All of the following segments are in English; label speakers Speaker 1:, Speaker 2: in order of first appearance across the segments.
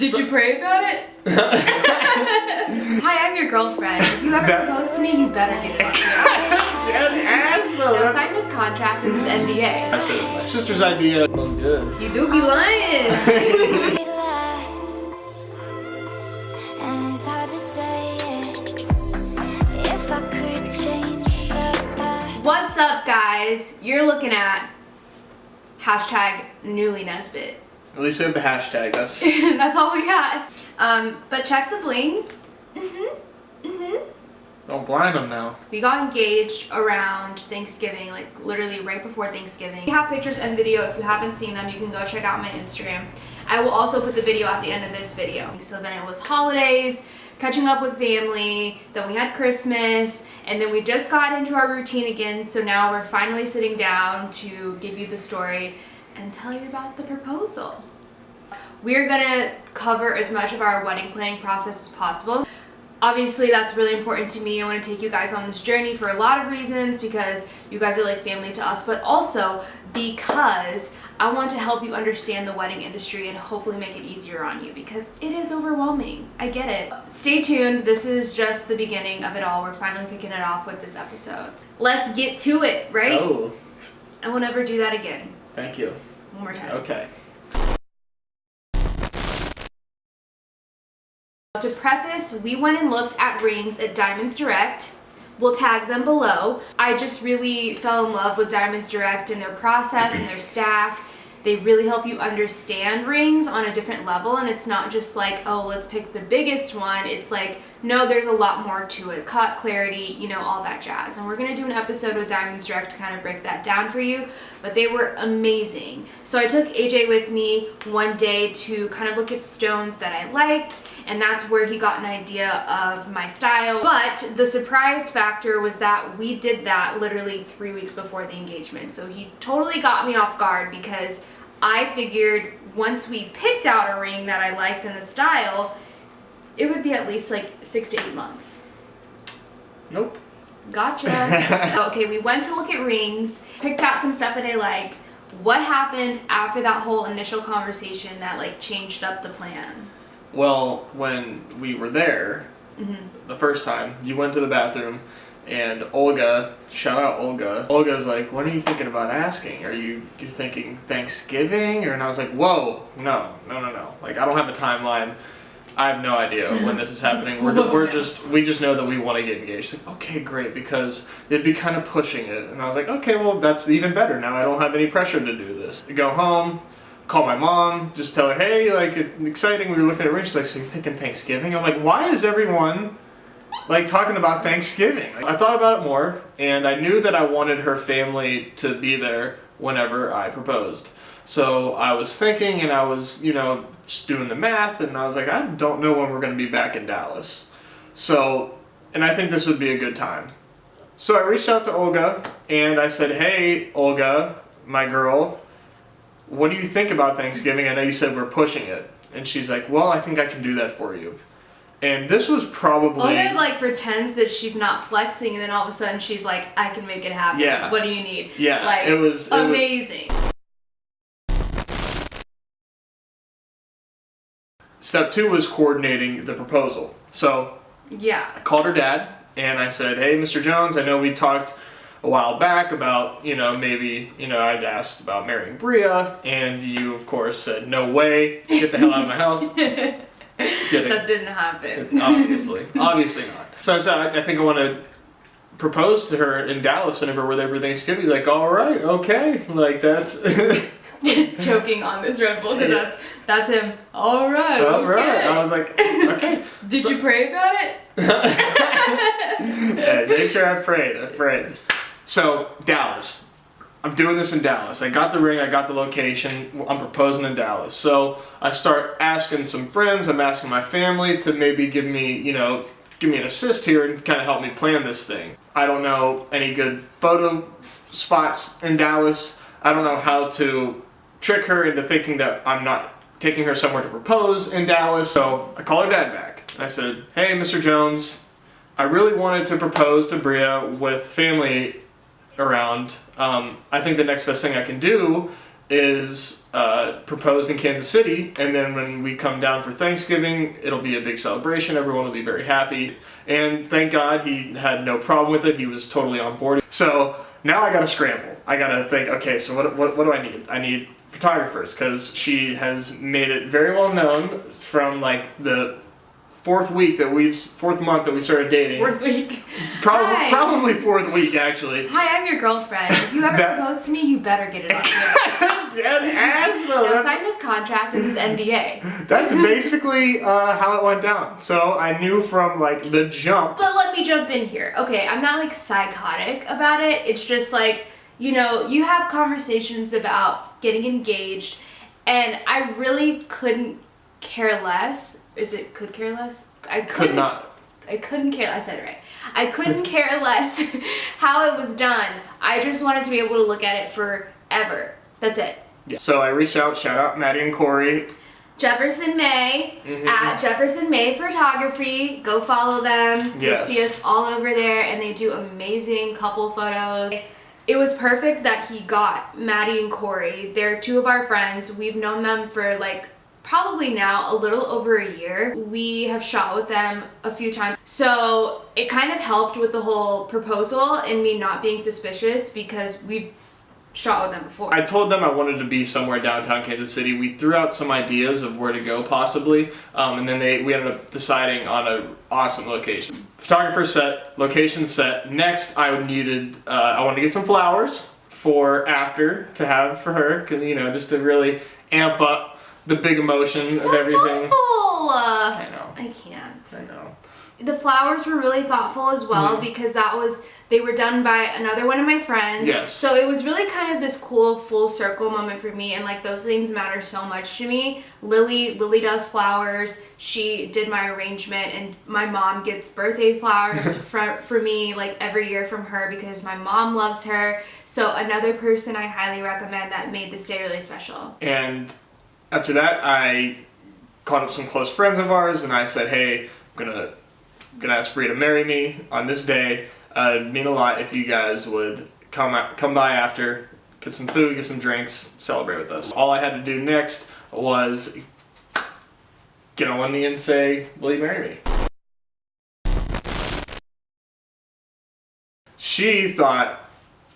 Speaker 1: Did you pray about it? Hi, I'm your girlfriend. If you ever propose to me, you better get fucked. Now sign this contract and this NDA.
Speaker 2: That's it. My sister's idea. Oh, good.
Speaker 1: You do be lying. What's up, guys? You're looking at hashtag newly Nesbit.
Speaker 2: At least we have the hashtag. That's
Speaker 1: that's all we got. But check the bling.
Speaker 2: Don't blind them now.
Speaker 1: We got engaged around Thanksgiving, like literally right before Thanksgiving. We have pictures and video. If you haven't seen them, you can go check out my Instagram. I will also put the video at the end of this video. So then it was holidays, catching up with family, then we had Christmas, and then we just got into our routine again. So now we're finally sitting down to give you the story and tell you about the proposal. We're gonna cover as much of our wedding planning process as possible. Obviously, that's really important to me. I want to take you guys on this journey for a lot of reasons, because you guys are like family to us, but also because I want to help you understand the wedding industry and hopefully make it easier on you, because it is overwhelming. I get it. Stay tuned. This is just the beginning of it all. We're finally kicking it off with this episode. Let's get to it, right?
Speaker 2: Oh.
Speaker 1: I will never do that again.
Speaker 2: Thank you.
Speaker 1: One more time.
Speaker 2: Okay.
Speaker 1: To preface, we went and looked at rings at Diamonds Direct. We'll tag them below. I just really fell in love with Diamonds Direct and their process and their staff. They really help you understand rings on a different level, and it's not just like, oh, let's pick the biggest one. It's like, no, there's a lot more to it. Cut, clarity, you know, all that jazz. And we're gonna do an episode with Diamonds Direct to kind of break that down for you, but they were amazing. So I took AJ with me one day to kind of look at stones that I liked, and that's where he got an idea of my style. But the surprise factor was that we did that literally 3 weeks before the engagement. So he totally got me off guard, because I figured once we picked out a ring that I liked in the style, it would be at least like 6 to 8 months.
Speaker 2: Nope.
Speaker 1: Gotcha. Okay, we went to look at rings, picked out some stuff that I liked. What happened after that whole initial conversation that like changed up the plan?
Speaker 2: Well, when we were there, the first time, you went to the bathroom, and Olga, shout out Olga. Olga's like, when are you thinking about asking? You're thinking Thanksgiving? And I was like, whoa, no. Like, I don't have a timeline. I have no idea when this is happening. We just know that we want to get engaged. Like, okay, great, because they'd be kind of pushing it. And I was like, okay, well, that's even better. Now I don't have any pressure to do this. I go home, call my mom, just tell her, hey, like, it's exciting. We were looking at rings. She's like, so you're thinking Thanksgiving? I'm like, why is everyone like talking about Thanksgiving? I thought about it more, and I knew that I wanted her family to be there whenever I proposed. So I was thinking, and I was, you know, just doing the math, and I was like, I don't know when we're going to be back in Dallas. So, and I think this would be a good time. So I reached out to Olga, and I said, hey, Olga, my girl, what do you think about Thanksgiving? I know you said we're pushing it. And she's like, well, I think I can do that for you. And this was probably...
Speaker 1: Olga like pretends that she's not flexing, and then all of a sudden she's like, I can make it happen.
Speaker 2: Yeah.
Speaker 1: What do you need?
Speaker 2: Yeah.
Speaker 1: Like,
Speaker 2: it was
Speaker 1: amazing.
Speaker 2: Step 2 was coordinating the proposal. So
Speaker 1: yeah,
Speaker 2: I called her dad, and I said, hey, Mr. Jones, I know we talked a while back about, you know, maybe, you know, I'd asked about marrying Bria, and you, of course, said, no way, get the hell out of my house. Kidding.
Speaker 1: That didn't happen.
Speaker 2: Obviously not. So I said, I think I want to propose to her in Dallas whenever we're there for Thanksgiving. He's like, all right, okay, like that's...
Speaker 1: Choking on this Red Bull, because that's him. All right.
Speaker 2: I was like, okay.
Speaker 1: Did you pray about it?
Speaker 2: Hey, make sure I prayed. So Dallas, I'm doing this in Dallas. I got the ring, I got the location. I'm proposing in Dallas. So I start asking some friends. I'm asking my family to maybe give me an assist here and kind of help me plan this thing. I don't know any good photo spots in Dallas. I don't know how to trick her into thinking that I'm not taking her somewhere to propose in Dallas. So I call her dad back, and I said, hey, Mr. Jones, I really wanted to propose to Bria with family around. I think the next best thing I can do is proposed in Kansas City, and then when we come down for Thanksgiving, it'll be a big celebration. Everyone will be very happy, and thank God he had no problem with it. He was totally on board. So now I gotta scramble. I gotta think, okay, so what do I need? I need photographers, because she has made it very well known from like the fourth month that we started dating.
Speaker 1: Fourth week.
Speaker 2: Probably fourth week, actually.
Speaker 1: Hi, I'm your girlfriend. If you ever propose to me, you better get it on video.
Speaker 2: Dead ass though.
Speaker 1: Now sign this contract and this NDA.
Speaker 2: That's basically how it went down. So I knew from like the jump.
Speaker 1: But let me jump in here. Okay, I'm not like psychotic about it. It's just like, you know, you have conversations about getting engaged, and I really couldn't care less. Is it could care less? I couldn't care. I said it right. I couldn't care less how it was done. I just wanted to be able to look at it forever. That's it.
Speaker 2: Yeah. So I reached out, shout out Maddie and Corey.
Speaker 1: Jefferson May, at Jefferson May Photography. Go follow them.
Speaker 2: Yes.
Speaker 1: You'll see us all over there, and they do amazing couple photos. It was perfect that he got Maddie and Corey. They're two of our friends. We've known them for like probably now a little over a year. We have shot with them a few times. So it kind of helped with the whole proposal and me not being suspicious, because we've shot with them before.
Speaker 2: I told them I wanted to be somewhere downtown Kansas City. We threw out some ideas of where to go possibly, and then we ended up deciding on an awesome location. Photographer set, location set. Next, I wanted to get some flowers for after to have for her, cause, you know, just to really amp up the big emotion of everything.
Speaker 1: I
Speaker 2: know.
Speaker 1: I can't.
Speaker 2: I know.
Speaker 1: The flowers were really thoughtful as well, because they were done by another one of my friends.
Speaker 2: Yes.
Speaker 1: So it was really kind of this cool full circle moment for me, and like those things matter so much to me. Lily does flowers. She did my arrangement, and my mom gets birthday flowers for me like every year from her, because my mom loves her. So another person I highly recommend that made this day really special.
Speaker 2: And after that, I called up some close friends of ours, and I said, hey, I'm gonna ask Bria to marry me on this day. It'd mean a lot if you guys would come by after, get some food, get some drinks, celebrate with us. All I had to do next was get on one knee and say, will you marry me? She thought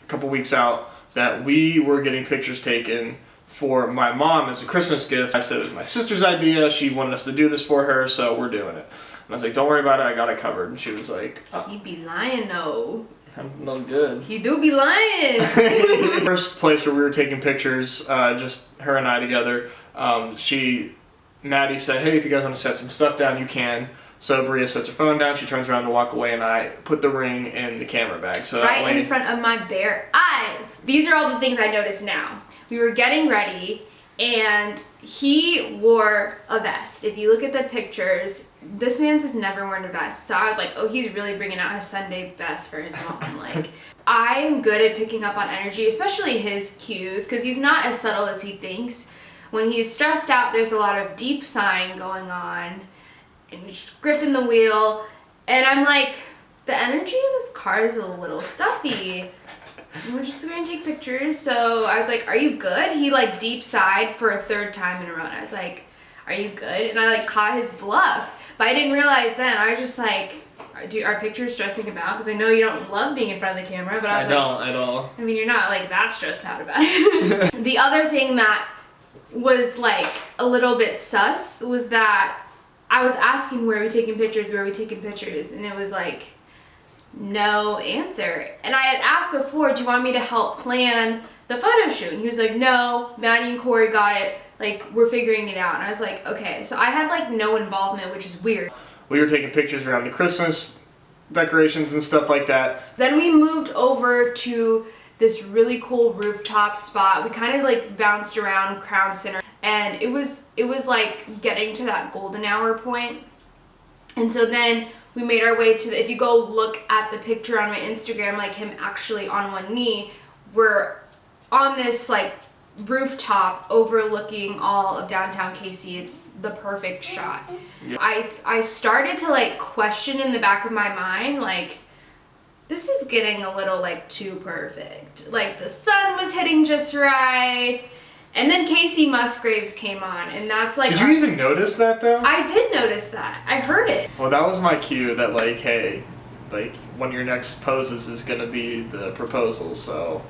Speaker 2: a couple weeks out that we were getting pictures taken for my mom as a Christmas gift. I said it was my sister's idea. She wanted us to do this for her, so we're doing it. And I was like, don't worry about it, I got it covered. And she was like, oh.
Speaker 1: He be lying though.
Speaker 2: I'm no good.
Speaker 1: He do be lying.
Speaker 2: First place where we were taking pictures, just her and I together, Maddie said, hey, if you guys want to set some stuff down, you can. So Bria sets her phone down, she turns around to walk away, and I put the ring in the camera bag. So
Speaker 1: right in front of my bare eyes. These are all the things I noticed now. We were getting ready, and he wore a vest. If you look at the pictures, this man has never worn a vest. So I was like, oh, he's really bringing out his Sunday best for his mom. Like, I'm good at picking up on energy, especially his cues, because he's not as subtle as he thinks. When he's stressed out, there's a lot of deep sighing going on, and he's gripping the wheel, and I'm like, the energy in this car is a little stuffy. We're just gonna take pictures. So I was like, are you good? He like deep sighed for a third time in a row, and I was like, are you good? And I like caught his bluff, but I didn't realize then. I was just like, are pictures stressing him out? Because I know you don't love being in front of the camera, but I was like, I don't
Speaker 2: at all.
Speaker 1: I mean, you're not like that stressed out about it. The other thing that was like a little bit sus was that I was asking, where are we taking pictures, and it was like, no answer. And I had asked before, do you want me to help plan the photo shoot? And he was like, no, Maddie and Corey got it, like, we're figuring it out. And I was like, okay. So I had like no involvement, which is weird.
Speaker 2: We were taking pictures around the Christmas decorations and stuff like that.
Speaker 1: Then we moved over to this really cool rooftop spot. We kind of like bounced around Crown Center, and it was like getting to that golden hour point. And so then we made our way to if you go look at the picture on my Instagram, like him actually on one knee, we're on this like rooftop overlooking all of downtown KC. It's the perfect shot. Yeah. I started to like question in the back of my mind, like, this is getting a little like too perfect. Like the sun was hitting just right, And then Casey Musgraves came on, and that's like...
Speaker 2: Did you even notice that, though?
Speaker 1: I did notice that. I heard it.
Speaker 2: Well, that was my cue that, like, hey, like, one of your next poses is going to be the proposal, so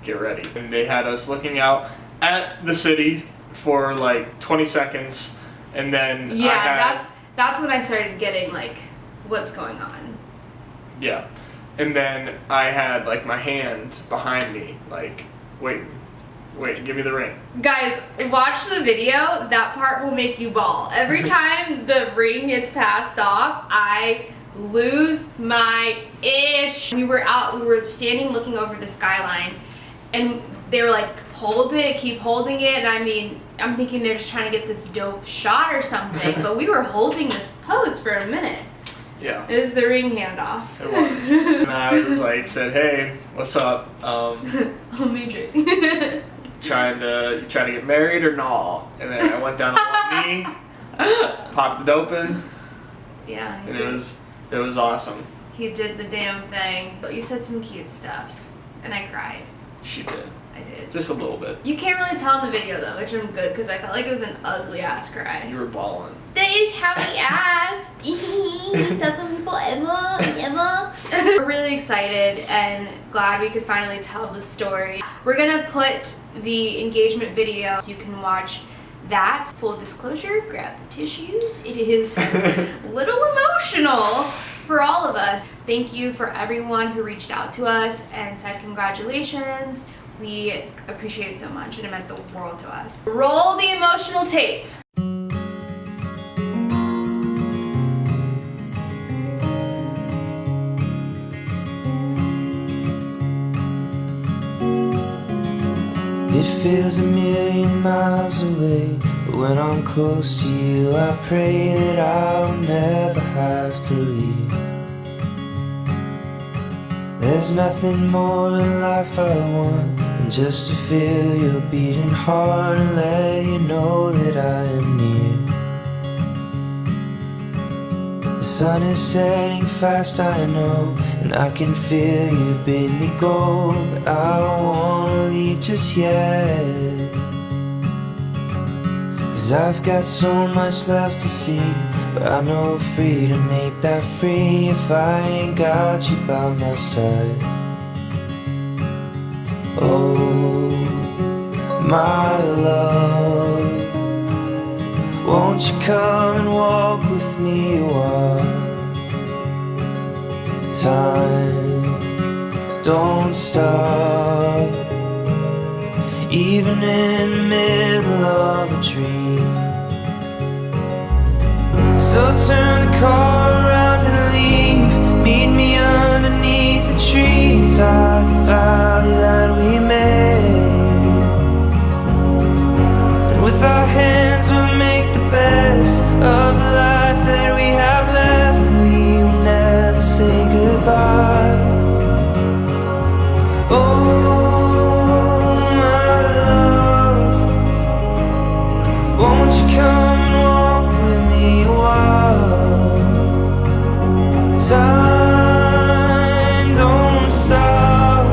Speaker 2: get ready. And they had us looking out at the city for, like, 20 seconds, and then
Speaker 1: Yeah, that's when I started getting, like, what's going on.
Speaker 2: Yeah. And then I had, like, my hand behind me, like, wait, give me the ring.
Speaker 1: Guys, watch the video. That part will make you bawl. Every time the ring is passed off, I lose my ish. We were standing looking over the skyline, and they were like, hold it, keep holding it. And I mean, I'm thinking they're just trying to get this dope shot or something, but we were holding this pose for a minute.
Speaker 2: Yeah.
Speaker 1: It was the ring handoff.
Speaker 2: It was. And I was like, said, hey, what's up?
Speaker 1: Oh, Major.
Speaker 2: Trying to get married or nah? And then I went down on one knee, popped it open.
Speaker 1: Yeah.
Speaker 2: And it was awesome.
Speaker 1: He did the damn thing. But you said some cute stuff, and I cried.
Speaker 2: She did.
Speaker 1: I did.
Speaker 2: Just a little bit.
Speaker 1: You can't really tell in the video though, which I'm good because I felt like it was an ugly ass cry.
Speaker 2: You were bawling.
Speaker 1: That is how he asked. Stop them forever. We're really excited and glad we could finally tell the story. We're gonna put the engagement video so you can watch that. Full disclosure, grab the tissues. It is a little emotional for all of us. Thank you for everyone who reached out to us and said congratulations. We appreciate it so much and it meant the world to us. Roll the emotional tape.
Speaker 3: It feels a million miles away, but when I'm close to you, I pray that I'll never have to leave. There's nothing more in life I want than just to feel your beating heart and let you know that I am near. The sun is setting fast, I know, and I can feel you bid me go, but I don't wanna leave just yet. 'Cause I've got so much left to see, but I know freedom ain't that free if I ain't got you by my side. Oh, my love, won't you come and walk with me a while? Time don't stop, even in the middle of a dream. So turn the car around and leave. Meet me underneath the tree inside the valley that we made. And with our hands we'll make the best of the life that we have left, and we will never say goodbye. Oh, my love, won't you come and walk with me a while? Time don't stop,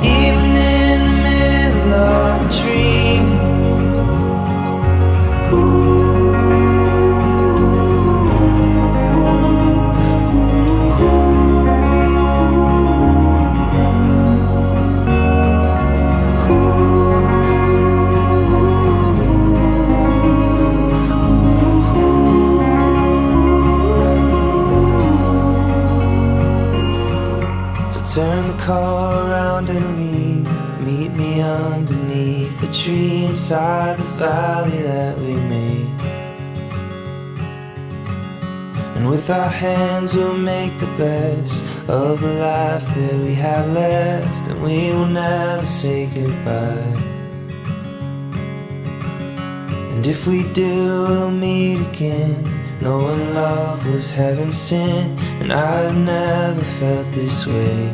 Speaker 3: even in the middle of a dream. Turn the car around and leave. Meet me underneath the tree inside the valley that we made. And with our hands we'll make the best of the life that we have left, and we will never say goodbye. And if we do, we'll meet again, knowing love was heaven sent, and I've never felt this way.